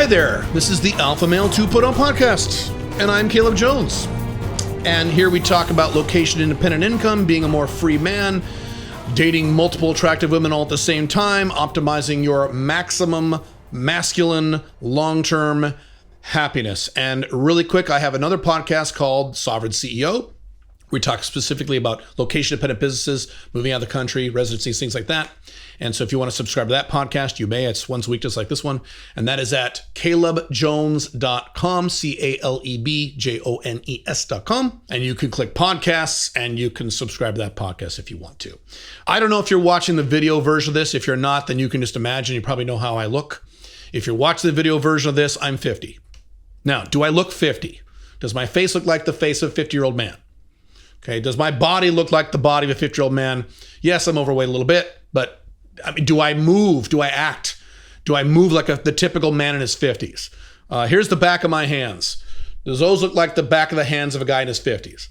Hi there, this is the Alpha Male 2.0 podcast, and I'm Caleb Jones. And here we talk about location-independent income, being a more free man, dating multiple attractive women all at the same time, optimizing your maximum masculine long-term happiness. And really quick, I have another podcast called Sovereign CEO. We talk specifically about location-dependent businesses, moving out of the country, residencies, things like that. And so if you want to subscribe to that podcast, you may. It's once a week, just like this one. And that is at calebjones.com, CALEBJONES.com. And you can click podcasts and you can subscribe to that podcast if you want to. I don't know if you're watching the video version of this. If you're not, then you can just imagine. You probably know how I look. If you're watching the video version of this, I'm 50. Now, do I look 50? Does my face look like the face of a 50-year-old man? Okay, does my body look like the body of a 50-year-old man? Yes, I'm overweight a little bit, but I mean, do I move? Do I act? Do I move like the typical man in his 50s? Here's the back of my hands. Does those look like the back of the hands of a guy in his 50s?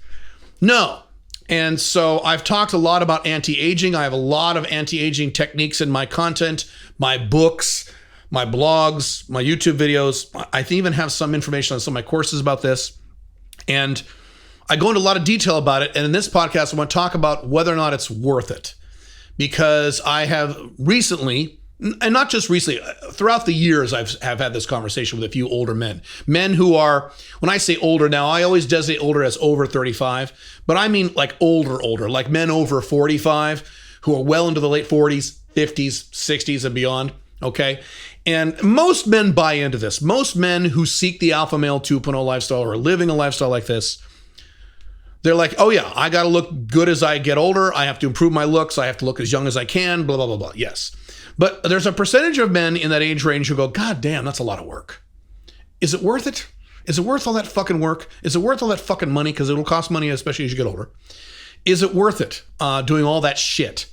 No. And so I've talked a lot about anti-aging. I have a lot of anti-aging techniques in my content, my books, my blogs, my YouTube videos. I even have some information on some of my courses about this. And I go into a lot of detail about it. And in this podcast, I want to talk about whether or not it's worth it. Because I have recently, and not just recently, throughout the years, have had this conversation with a few older men. Men who are, when I say older now, I always designate older as over 35, but I mean like older, like men over 45 who are well into the late 40s, 50s, 60s and beyond, okay? And most men buy into this. Most men who seek the Alpha Male 2.0 lifestyle or are living a lifestyle like this, they're like, oh yeah, I got to look good as I get older. I have to improve my looks. I have to look as young as I can, blah, blah, blah, blah. Yes. But there's a percentage of men in that age range who go, God damn, that's a lot of work. Is it worth it? Is it worth all that fucking work? Is it worth all that fucking money? Because it'll cost money, especially as you get older. Is it worth it doing all that shit?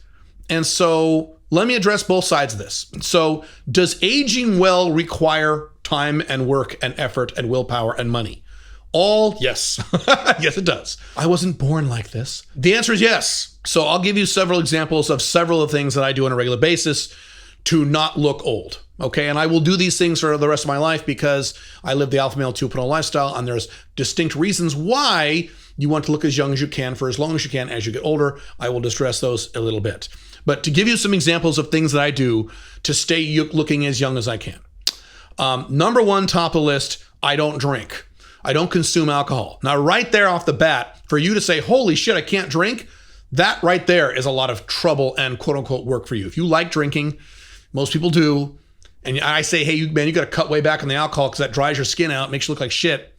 And so let me address both sides of this. So does aging well require time and work and effort and willpower and money? All yes. Yes, it does. I wasn't born like this. The answer is yes. So I'll give you several examples of several of the things that I do on a regular basis to not look old. Okay. And I will do these things for the rest of my life because I live the Alpha Male 2.0 lifestyle, and there's distinct reasons why you want to look as young as you can for as long as you can as you get older. I will distress those a little bit. But to give you some examples of things that I do to stay looking as young as I can. Number one, top of the list, I don't drink. I don't consume alcohol. Now, right there off the bat, for you to say, holy shit, I can't drink, that right there is a lot of trouble and quote unquote work for you. If you like drinking, most people do, and I say, hey, you got to cut way back on the alcohol because that dries your skin out, makes you look like shit.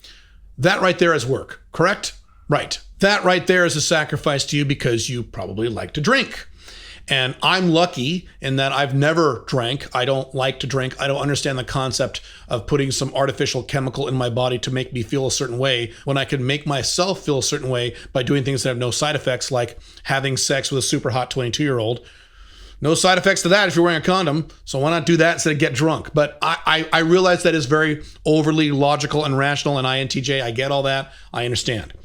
That right there is work, correct? Right. That right there is a sacrifice to you because you probably like to drink. And I'm lucky in that I've never drank. I don't like to drink. I don't understand the concept of putting some artificial chemical in my body to make me feel a certain way when I can make myself feel a certain way by doing things that have no side effects, like having sex with a super hot 22-year-old. No side effects to that if you're wearing a condom. So why not do that instead of get drunk? But I realize that is very overly logical and rational, and INTJ, I get all that. I understand.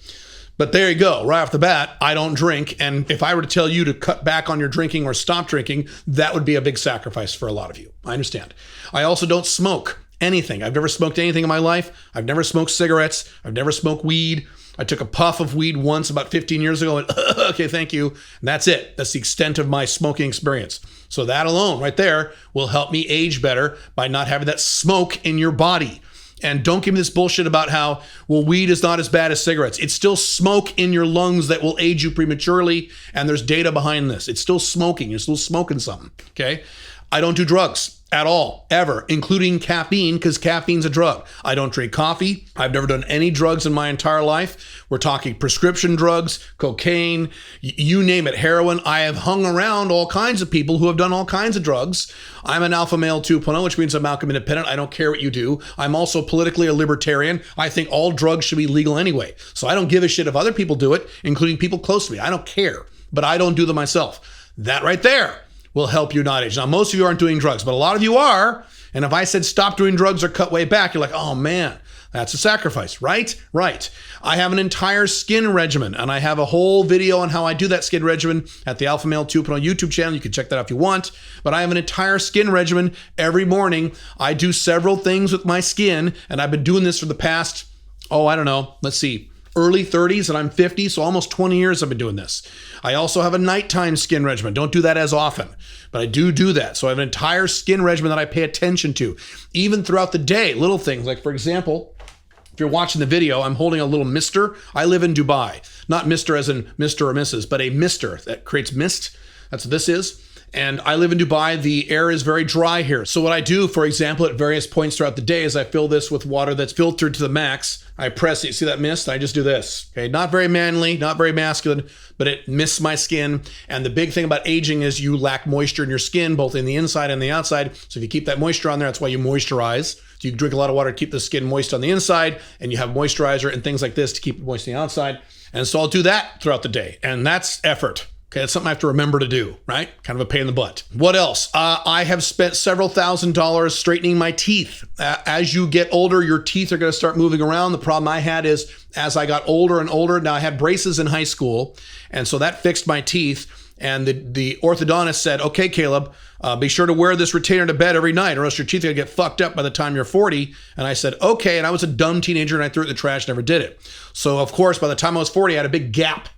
But there you go. Right off the bat, I don't drink. And if I were to tell you to cut back on your drinking or stop drinking, that would be a big sacrifice for a lot of you. I understand. I also don't smoke anything. I've never smoked anything in my life. I've never smoked cigarettes. I've never smoked weed. I took a puff of weed once about 15 years ago and okay, thank you. And that's it. That's the extent of my smoking experience. So that alone right there will help me age better by not having that smoke in your body. And don't give me this bullshit about how, well, weed is not as bad as cigarettes. It's still smoke in your lungs that will age you prematurely. And there's data behind this. It's still smoking. You're still smoking something. Okay. I don't do drugs at all, ever, including caffeine, because caffeine's a drug. I don't drink coffee. I've never done any drugs in my entire life. We're talking prescription drugs, cocaine, you name it, heroin. I have hung around all kinds of people who have done all kinds of drugs. I'm an Alpha Male 2.0, which means I'm outcome independent. I don't care what you do. I'm also politically a libertarian. I think all drugs should be legal anyway. So I don't give a shit if other people do it, including people close to me. I don't care, but I don't do them myself. That right there will help you not age. Now, most of you aren't doing drugs, but a lot of you are. And if I said stop doing drugs or cut way back, you're like, oh man, That's a sacrifice, right? Right. I have an entire skin regimen, and I have a whole video on how I do that skin regimen at the Alpha Male 2.0 YouTube channel. You can check that out if you want. But I have an entire skin regimen. Every morning, I do several things with my skin, and I've been doing this for the past, I don't know, let's see, early 30s, and I'm 50, so almost 20 years I've been doing this. I also have a nighttime skin regimen. Don't do that as often, but I do that. So I have an entire skin regimen that I pay attention to, even throughout the day. Little things like, for example, if you're watching the video, I'm holding a little mister. I live in Dubai. Not mister as in Mr. or Mrs., but a mister that creates mist. That's what this is. And I live in Dubai. The air is very dry here. So what I do, for example, at various points throughout the day is I fill this with water that's filtered to the max. I press it. You see that mist? I just do this. Okay, not very manly, not very masculine, but it mists my skin. And the big thing about aging is you lack moisture in your skin, both in the inside and the outside. So if you keep that moisture on there, that's why you moisturize. So you drink a lot of water to keep the skin moist on the inside, and you have moisturizer and things like this to keep it moist on the outside. And so I'll do that throughout the day. And that's effort. Okay, that's something I have to remember to do, right? Kind of a pain in the butt. What else? I have spent several $1,000s straightening my teeth. As you get older, your teeth are going to start moving around. The problem I had is as I got older and older, now I had braces in high school, and so that fixed my teeth. And the orthodontist said, okay, Caleb, be sure to wear this retainer to bed every night or else your teeth are going to get fucked up by the time you're 40. And I said, okay. And I was a dumb teenager and I threw it in the trash, never did it. So, of course, by the time I was 40, I had a big gap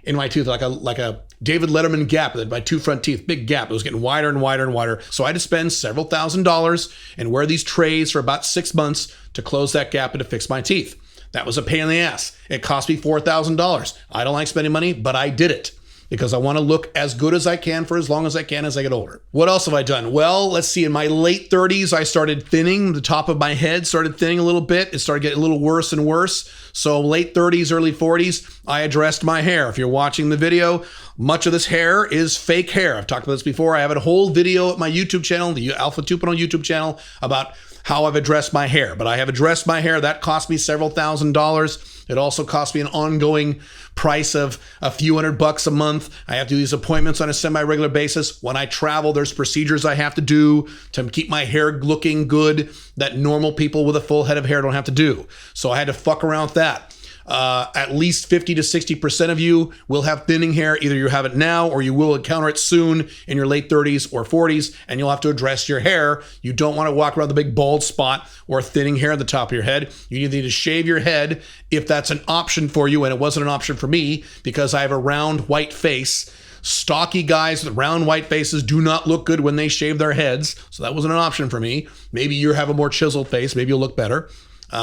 in my tooth, like a David Letterman gap, my two front teeth, big gap. It was getting wider and wider and wider. So I had to spend several $1,000s and wear these trays for about 6 months to close that gap and to fix my teeth. That was a pain in the ass. It cost me $4,000. I don't like spending money, but I did it because I want to look as good as I can for as long as I can as I get older. What else have I done? Well, let's see. In my late 30s, I started thinning. The top of my head started thinning a little bit. It started getting a little worse and worse. So late 30s, early 40s, I addressed my hair. If you're watching the video, much of this hair is fake hair. I've talked about this before. I have a whole video at my YouTube channel, the Alpha 2.0 YouTube channel, about how I've addressed my hair. But I have addressed my hair. That cost me several $1,000s. It also cost me an ongoing price of a few $100 a month. I have to do these appointments on a semi-regular basis. When I travel, there's procedures I have to do to keep my hair looking good that normal people with a full head of hair don't have to do. So I had to fuck around with that. At least 50 to 60% of you will have thinning hair. Either you have it now or you will encounter it soon in your late 30s or 40s, and you'll have to address your hair. You don't want to walk around the big bald spot or thinning hair at the top of your head. You either need to shave your head if that's an option for you, and it wasn't an option for me because I have a round white face. Stocky guys with round white faces do not look good when they shave their heads, so that wasn't an option for me. Maybe you have a more chiseled face. Maybe you'll look better.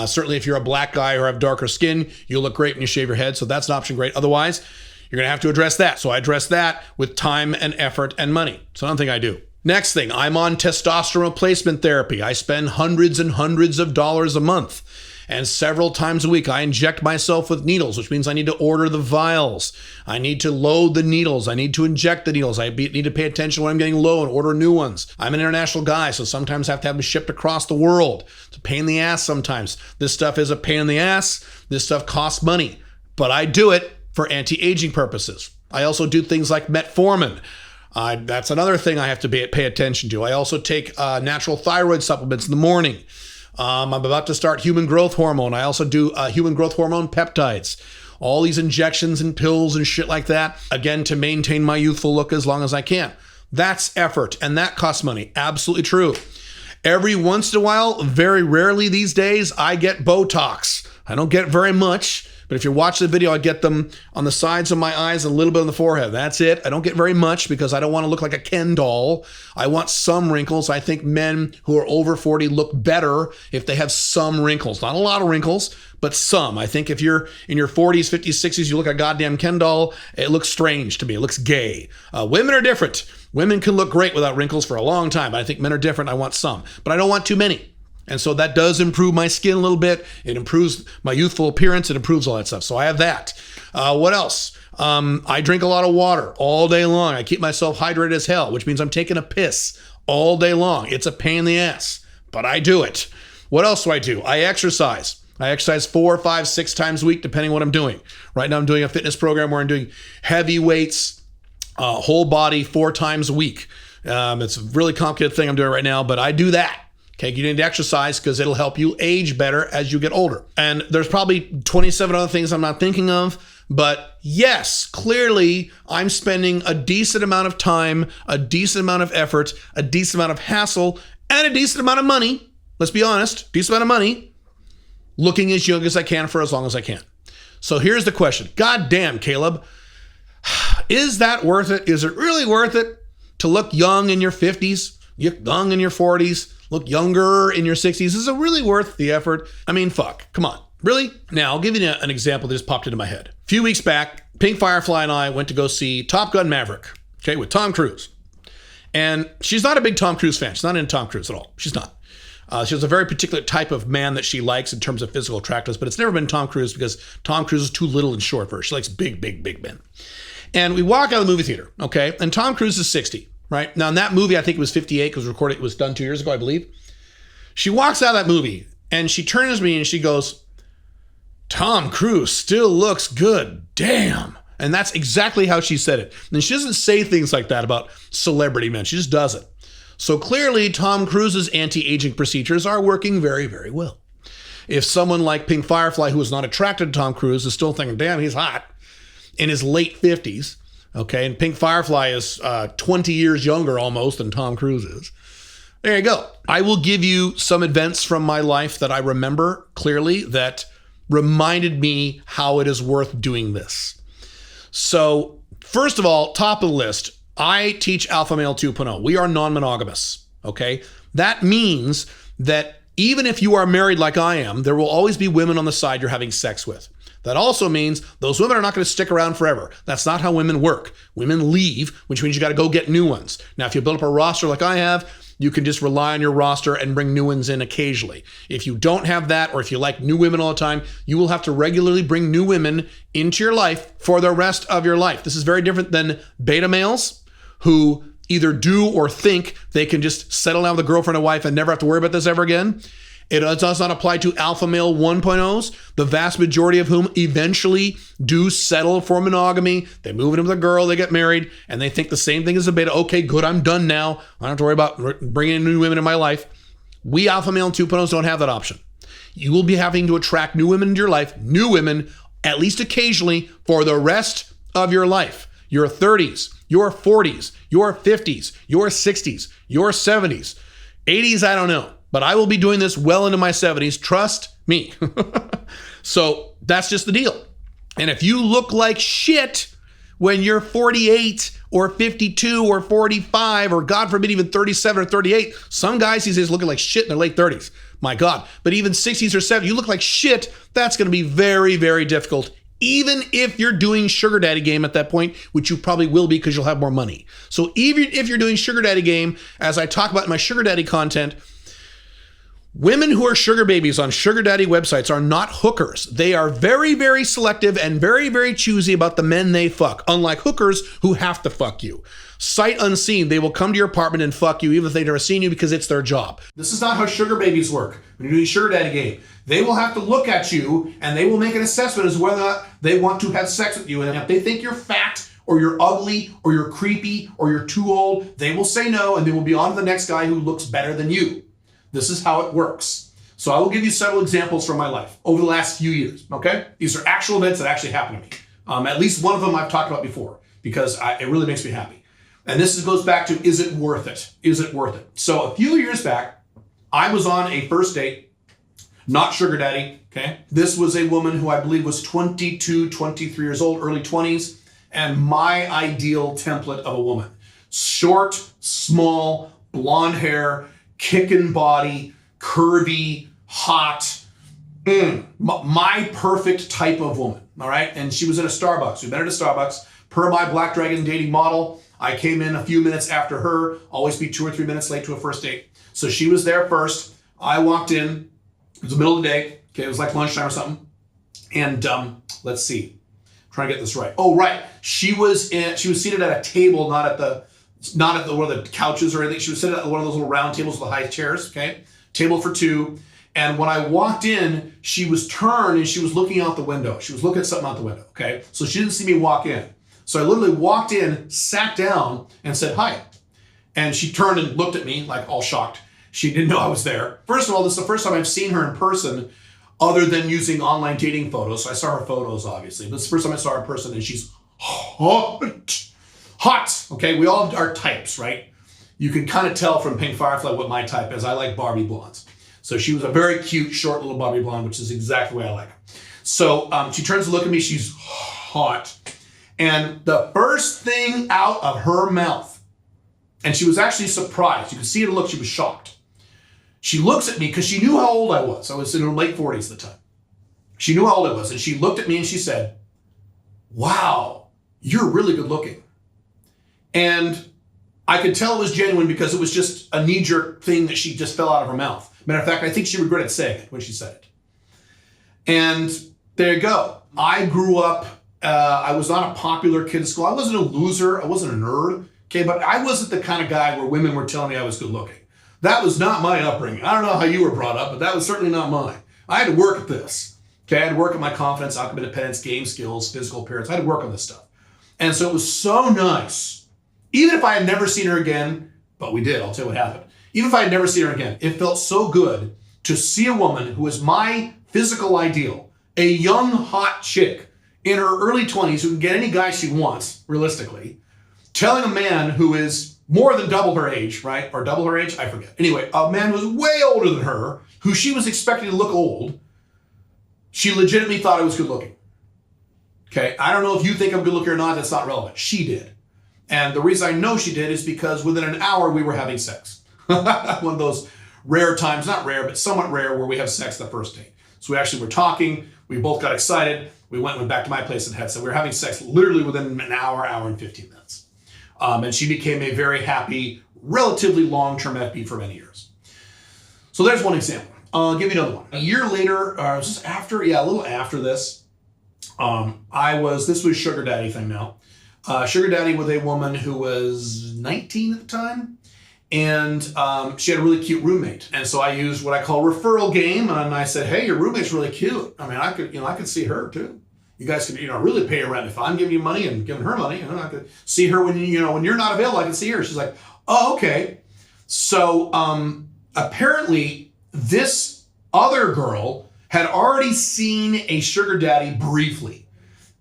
Certainly if you're a black guy or have darker skin, you'll look great when you shave your head. So that's an option great. Otherwise, you're going to have to address that. So I address that with time and effort and money. So another thing I do. Next thing, I'm on testosterone replacement therapy. I spend hundreds and hundreds of dollars a month. And several times a week, I inject myself with needles, which means I need to order the vials. I need to load the needles. I need to inject the needles. I need to pay attention when I'm getting low and order new ones. I'm an international guy, so sometimes I have to have them shipped across the world. It's a pain in the ass sometimes. This stuff is a pain in the ass. This stuff costs money. But I do it for anti-aging purposes. I also do things like metformin. That's another thing I have to pay attention to. I also take natural thyroid supplements in the morning. I'm about to start human growth hormone. I also do human growth hormone peptides. All these injections and pills and shit like that, again, to maintain my youthful look as long as I can. That's effort, and that costs money. Absolutely true. Every once in a while, very rarely these days, I get Botox. I don't get very much, but if you watch the video, I get them on the sides of my eyes, a little bit on the forehead. That's it. I don't get very much because I don't want to look like a Ken doll. I want some wrinkles. I think men who are over 40 look better if they have some wrinkles. Not a lot of wrinkles, but some. I think if you're in your 40s, 50s, 60s, you look like a goddamn Ken doll, it looks strange to me. It looks gay. Women are different. Women can look great without wrinkles for a long time. But I think men are different. I want some, but I don't want too many. And so that does improve my skin a little bit. It improves my youthful appearance. It improves all that stuff. So I have that. What else? I drink a lot of water all day long. I keep myself hydrated as hell, which means I'm taking a piss all day long. It's a pain in the ass, but I do it. What else do? I exercise. I exercise 4, 5, 6 times a week, depending on what I'm doing. Right now I'm doing a fitness program where I'm doing heavy weights, whole body 4 times a week. It's a really complicated thing I'm doing right now, but I do that. Okay, you need to exercise because it'll help you age better as you get older. And there's probably 27 other things I'm not thinking of, but yes, clearly I'm spending a decent amount of time, a decent amount of effort, a decent amount of hassle, and a decent amount of money. Let's be honest, decent amount of money, looking as young as I can for as long as I can. So here's the question. God damn, Caleb, is that worth it? Is it really worth it to look young in your 50s, young in your 40s, look younger in your 60s? Is it really worth the effort? I mean, fuck, come on. Really? Now, I'll give you an example that just popped into my head. A few weeks back, Pink Firefly and I went to go see Top Gun Maverick, okay, with Tom Cruise. And she's not a big Tom Cruise fan. She's not into Tom Cruise at all. She's not. She has a very particular type of man that she likes in terms of physical attractiveness, but it's never been Tom Cruise because Tom Cruise is too little and short for her. She likes big, big, big men. And we walk out of the movie theater, okay? And Tom Cruise is 60, right? Now, in that movie, I think it was 58 because it was done 2 years ago, I believe. She walks out of that movie and she turns to me and she goes, Tom Cruise still looks good. Damn. And that's exactly how she said it. And she doesn't say things like that about celebrity men. She just does it. So clearly, Tom Cruise's anti-aging procedures are working very, very well. If someone like Pink Firefly, who is not attracted to Tom Cruise, is still thinking, damn, he's hot, in his late 50s, okay, and Pink Firefly is 20 years younger almost than Tom Cruise is, there you go. I will give you some events from my life that I remember clearly that reminded me how it is worth doing this. So, first of all, top of the list, I teach Alpha Male 2.0. We are non-monogamous, okay? That means that even if you are married like I am, there will always be women on the side you're having sex with. That also means those women are not going to stick around forever. That's not how women work. Women leave, which means you got to go get new ones. Now, if you build up a roster like I have, you can just rely on your roster and bring new ones in occasionally. If you don't have that, or if you like new women all the time, you will have to regularly bring new women into your life for the rest of your life. This is very different than beta males who either do or think they can just settle down with a girlfriend or wife and never have to worry about this ever again. It does not apply to Alpha Male 1.0s, the vast majority of whom eventually do settle for monogamy. They move in with a girl, they get married, and they think the same thing as a beta. Okay, good, I'm done now. I don't have to worry about bringing in new women in my life. We Alpha Male 2.0s don't have that option. You will be having to attract new women into your life, new women, at least occasionally, for the rest of your life. Your 30s, your 40s, your 50s, your 60s, your 70s, 80s, I don't know. But I will be doing this well into my 70s. Trust me. So that's just the deal. And if you look like shit when you're 48 or 52 or 45 or God forbid even 37 or 38, some guys these days looking like shit in their late 30s. My God. But even 60s or 70s, you look like shit. That's going to be very, very difficult. Even if you're doing sugar daddy game at that point, which you probably will be because you'll have more money. So even if you're doing sugar daddy game, as I talk about in my sugar daddy content, women who are sugar babies on sugar daddy websites are not hookers. They are very, very selective and very, very choosy about the men they fuck, unlike hookers who have to fuck you. Sight unseen, they will come to your apartment and fuck you even if they've never seen you because it's their job. This is not how sugar babies work. When you're doing sugar daddy game, they will have to look at you and they will make an assessment as to whether or not they want to have sex with you. And if they think you're fat or you're ugly or you're creepy or you're too old, they will say no and they will be on to the next guy who looks better than you. This is how it works. So I will give you several examples from my life over the last few years, okay? These are actual events that actually happened to me. At least one of them I've talked about before because it really makes me happy. And this goes back to, is it worth it? Is it worth it? So a few years back, I was on a first date, not sugar daddy, okay? This was a woman who I believe was 22, 23 years old, early 20s, and my ideal template of a woman. Short, small, blonde hair, kicking body, curvy, hot. My perfect type of woman, all right? And she was at a Starbucks. We met at a Starbucks. Per my Black Dragon dating model, I came in a few minutes after her, always be 2 or 3 minutes late to a first date. So she was there first. I walked in. It was the middle of the day. Okay, it was like lunchtime or something. And let's see. I'm trying to get this right. Oh, right. She was seated at a table, not at one of the couches or anything. She was sitting at one of those little round tables with the high chairs, okay? Table for two. And when I walked in, she was turned and she was looking out the window. She was looking at something out the window, okay? So she didn't see me walk in. So I literally walked in, sat down, and said, hi. And she turned and looked at me like all shocked. She didn't know I was there. First of all, this is the first time I've seen her in person other than using online dating photos. So I saw her photos, obviously. But it's the first time I saw her in person, and she's hot. Hot. Okay, we all are types, right? You can kind of tell from Pink Firefly what my type is. I like Barbie blondes. So she was a very cute, short little Barbie blonde, which is exactly the way I like her. So she turns to look at me. She's hot. And the first thing out of her mouth, and she was actually surprised. You could see her look. She was shocked. She looks at me because she knew how old I was. I was in her late 40s at the time. She knew how old I was. And she looked at me and she said, wow, you're really good looking. And I could tell it was genuine because it was just a knee-jerk thing that she just fell out of her mouth. Matter of fact, I think she regretted saying it when she said it. And there you go. I grew up, I was not a popular kid in school. I wasn't a loser. I wasn't a nerd. Okay, but I wasn't the kind of guy where women were telling me I was good looking. That was not my upbringing. I don't know how you were brought up, but that was certainly not mine. I had to work at this. Okay, I had to work at my confidence, outcome independence, game skills, physical appearance. I had to work on this stuff. And so it was so nice. Even if I had never seen her again, but we did, I'll tell you what happened. Even if I had never seen her again, it felt so good to see a woman who was my physical ideal, a young, hot chick in her early 20s who can get any guy she wants, realistically, telling a man who is more than double her age, right? Or double her age? I forget. Anyway, a man who was way older than her, who she was expecting to look old, she legitimately thought I was good looking. Okay, I don't know if you think I'm good looking or not. That's not relevant. She did. And the reason I know she did is because within an hour we were having sex. One of those rare times, not rare, but somewhat rare, where we have sex the first date. So we actually were talking. We both got excited. We went back to my place and had sex. We were having sex literally within an hour and 15 minutes. And she became a very happy, relatively long-term FP for many years. So there's one example. I'll give you another one. A year later, was this after? Yeah, a little after this. This was sugar daddy thing now. Sugar daddy with a woman who was 19 at the time. And she had a really cute roommate. And so I used what I call referral game. And I said, hey, your roommate's really cute. I mean, I could see her too. You guys could, really pay her rent. If I'm giving you money and giving her money, I could see her when you're not available, I can see her. She's like, oh, okay. So apparently this other girl had already seen a sugar daddy briefly,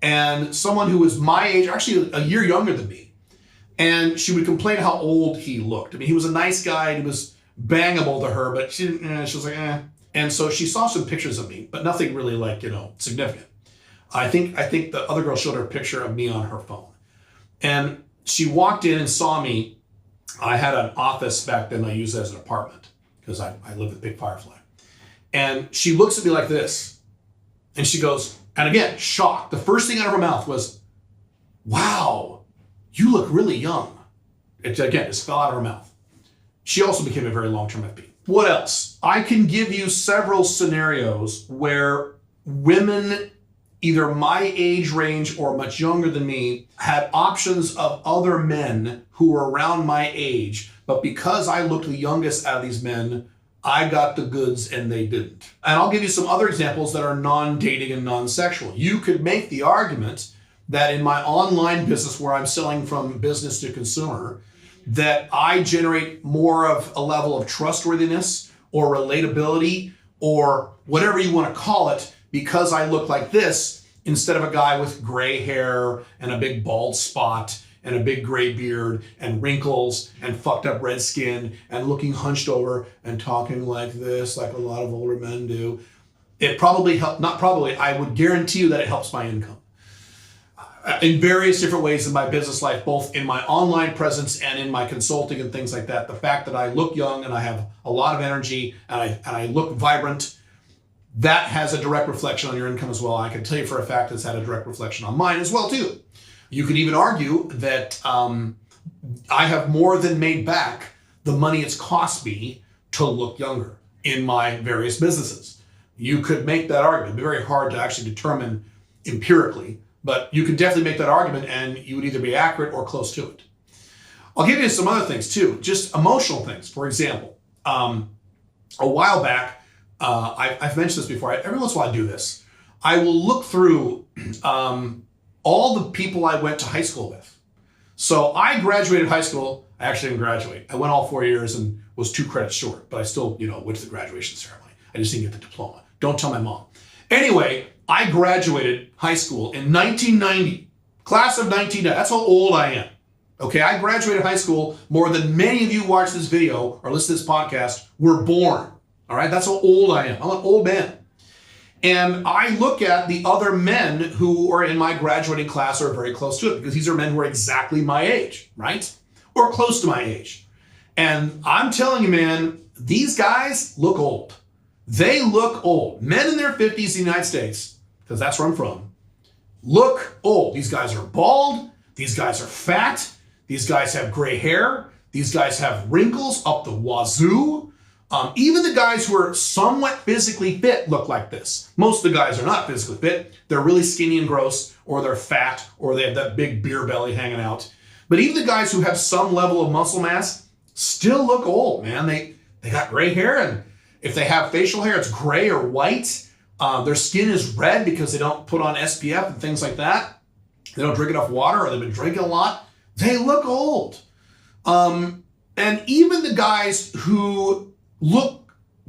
and someone who was my age, actually a year younger than me. And she would complain how old he looked. I mean, he was a nice guy and he was bangable to her, but she didn't, she was like, eh. And so she saw some pictures of me, but nothing really significant. I think the other girl showed her a picture of me on her phone. And she walked in and saw me. I had an office back then I used as an apartment because I lived with Big Firefly. And she looks at me like this. And she goes, and again, shocked. The first thing out of her mouth was, wow, you look really young. It, again, just fell out of her mouth. She also became a very long-term FP. What else? I can give you several scenarios where women, either my age range or much younger than me, had options of other men who were around my age, but because I looked the youngest out of these men, I got the goods and they didn't. And I'll give you some other examples that are non-dating and non-sexual. You could make the argument that in my online business where I'm selling from business to consumer, that I generate more of a level of trustworthiness or relatability or whatever you want to call it because I look like this instead of a guy with gray hair and a big bald spot and a big gray beard and wrinkles and fucked up red skin and looking hunched over and talking like this, like a lot of older men do. It probably helped, not probably, I would guarantee you that it helps my income. In various different ways in my business life, both in my online presence and in my consulting and things like that. The fact that I look young and I have a lot of energy and I look vibrant, that has a direct reflection on your income as well. I can tell you for a fact it's had a direct reflection on mine as well too. You could even argue that I have more than made back the money it's cost me to look younger in my various businesses. You could make that argument. It'd be very hard to actually determine empirically, but you could definitely make that argument and you would either be accurate or close to it. I'll give you some other things too, just emotional things. For example, a while back, I've mentioned this before, every once in a while I do this. I will look through all the people I went to high school with. So I graduated high school. I actually didn't graduate. I went all 4 years and was 2 credits short, but I still, went to the graduation ceremony. I just didn't get the diploma. Don't tell my mom. Anyway, I graduated high school in 1990, class of 1990. That's how old I am. Okay, I graduated high school more than many of you watch this video or listen to this podcast were born. All right, that's how old I am. I'm an old man. And I look at the other men who are in my graduating class or are very close to it, because these are men who are exactly my age, right? Or close to my age. And I'm telling you, man, these guys look old. They look old. Men in their 50s in the United States, because that's where I'm from, look old. These guys are bald. These guys are fat. These guys have gray hair. These guys have wrinkles up the wazoo. Even the guys who are somewhat physically fit look like this. Most of the guys are not physically fit. They're really skinny and gross, or they're fat, or they have that big beer belly hanging out. But even the guys who have some level of muscle mass still look old, man. They got gray hair, and if they have facial hair, it's gray or white. Their skin is red because they don't put on SPF and things like that. They don't drink enough water, or they've been drinking a lot. They look old. And even the guys who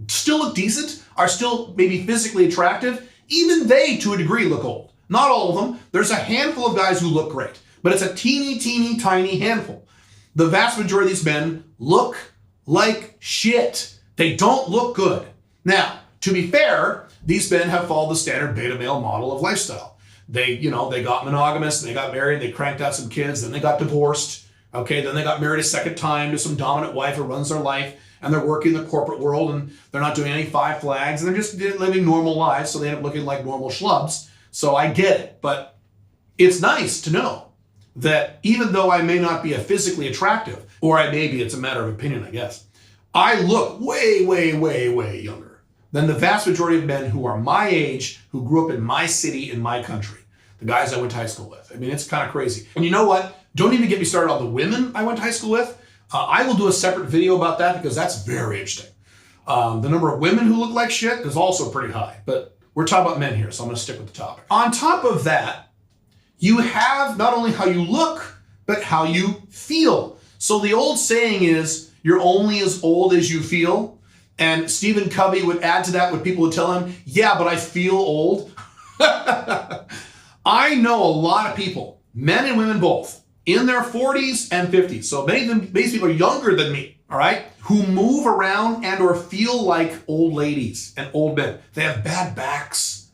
still look decent, are still maybe physically attractive, even they, to a degree, look old. Not all of them. There's a handful of guys who look great, but it's a teeny, teeny, tiny handful. The vast majority of these men look like shit. They don't look good. Now, to be fair, these men have followed the standard beta male model of lifestyle. They got monogamous, they got married, they cranked out some kids, then they got divorced. Okay, then they got married a second time to some dominant wife who runs their life, and they're working in the corporate world, and they're not doing any 5 flags, and they're just living normal lives, so they end up looking like normal schlubs. So I get it, but it's nice to know that even though I may not be a physically attractive, or I may be, it's a matter of opinion, I guess, I look way, way, way, way younger than the vast majority of men who are my age, who grew up in my city, in my country, the guys I went to high school with. I mean, it's kind of crazy. And you know what? Don't even get me started on the women I went to high school with. I will do a separate video about that because that's very interesting. The number of women who look like shit is also pretty high, but we're talking about men here, so I'm going to stick with the topic. On top of that, you have not only how you look, but how you feel. So the old saying is, you're only as old as you feel. And Stephen Covey would add to that when people would tell him, yeah, but I feel old. I know a lot of people, men and women both, in their 40s and 50s. So many of these people are younger than me, all right, who move around and or feel like old ladies and old men. They have bad backs.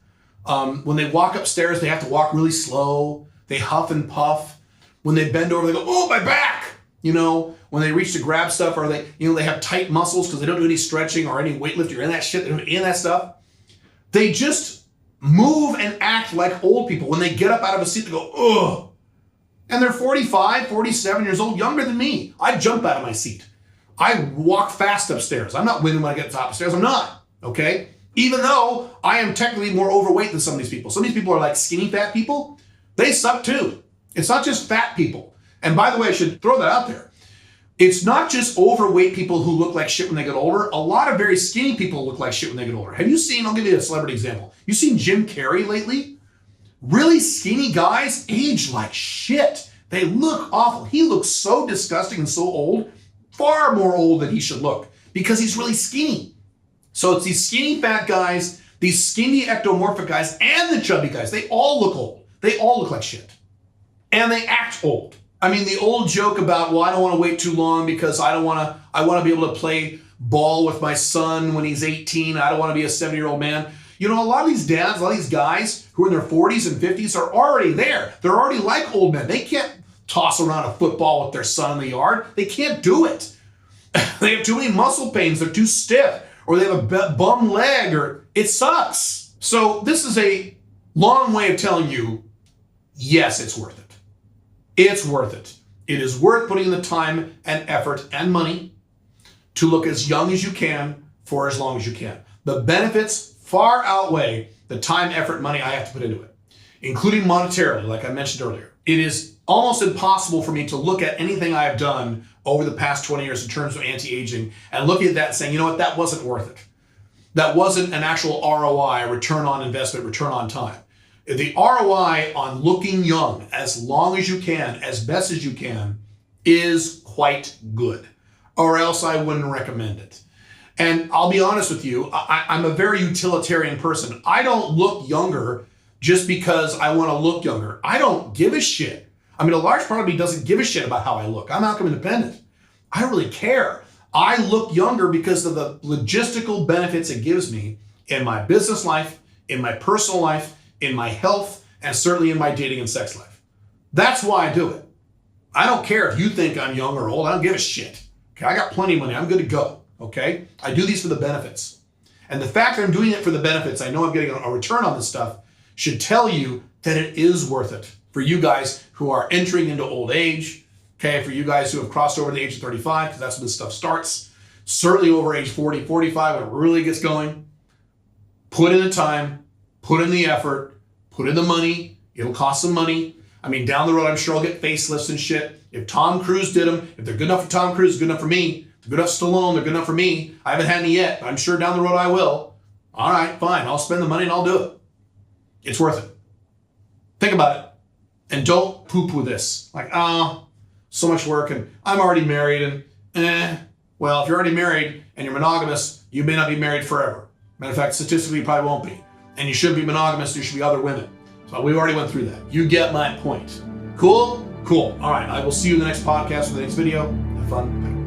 When they walk upstairs, they have to walk really slow. They huff and puff. When they bend over, they go, oh, my back. When they reach to grab stuff, or they have tight muscles because they don't do any stretching or any weightlifting or any of that shit, they don't do any of that stuff. They just move and act like old people. When they get up out of a seat, they go, ugh. And they're 45, 47 years old, younger than me. I jump out of my seat. I walk fast upstairs. I'm not winning when I get to the top of the stairs. I'm not, okay? Even though I am technically more overweight than some of these people. Some of these people are like skinny fat people. They suck too. It's not just fat people. And by the way, I should throw that out there. It's not just overweight people who look like shit when they get older. A lot of very skinny people look like shit when they get older. Have you seen, I'll give you a celebrity example. You seen Jim Carrey lately? Really skinny guys age like shit. They look awful. He looks so disgusting and so old, far more old than he should look, because he's really skinny. So it's these skinny fat guys, these skinny ectomorphic guys, and the chubby guys. They all look old. They all look like shit. And they act old. I mean, the old joke about, well, I don't want to wait too long because I want to be able to play ball with my son when he's 18. I don't want to be a 70-year-old man. A lot of these dads, a lot of these guys who are in their 40s and 50s are already there. They're already like old men. They can't toss around a football with their son in the yard. They can't do it. They have too many muscle pains. They're too stiff, or they have a bum leg, or it sucks. So this is a long way of telling you, yes, it's worth it. It's worth it. It is worth putting the time and effort and money to look as young as you can for as long as you can. The benefits far outweigh the time, effort, money I have to put into it, including monetarily, like I mentioned earlier. It is almost impossible for me to look at anything I have done over the past 20 years in terms of anti-aging and looking at that and saying, you know what, that wasn't worth it. That wasn't an actual ROI, return on investment, return on time. The ROI on looking young as long as you can, as best as you can, is quite good, or else I wouldn't recommend it. And I'll be honest with you, I'm a very utilitarian person. I don't look younger just because I want to look younger. I don't give a shit. I mean, a large part of me doesn't give a shit about how I look. I'm outcome independent. I don't really care. I look younger because of the logistical benefits it gives me in my business life, in my personal life, in my health, and certainly in my dating and sex life. That's why I do it. I don't care if you think I'm young or old. I don't give a shit. Okay, I got plenty of money. I'm good to go. Okay, I do these for the benefits. And the fact that I'm doing it for the benefits, I know I'm getting a return on this stuff, should tell you that it is worth it for you guys who are entering into old age. Okay, for you guys who have crossed over the age of 35, because that's when this stuff starts. Certainly over age 40, 45, when it really gets going. Put in the time, put in the effort, put in the money. It'll cost some money. I mean, down the road, I'm sure I'll get facelifts and shit. If Tom Cruise did them, if they're good enough for Tom Cruise, it's good enough for me. If they're good enough for Stallone, they're good enough for me. I haven't had any yet. I'm sure down the road I will. All right, fine. I'll spend the money and I'll do it. It's worth it. Think about it. And don't poo-poo this. Like, so much work and I'm already married and well, if you're already married and you're monogamous, you may not be married forever. Matter of fact, statistically, you probably won't be. And you shouldn't be monogamous, there should be other women. So we already went through that. You get my point. Cool? Cool. All right, I will see you in the next podcast or the next video. Have fun. Bye.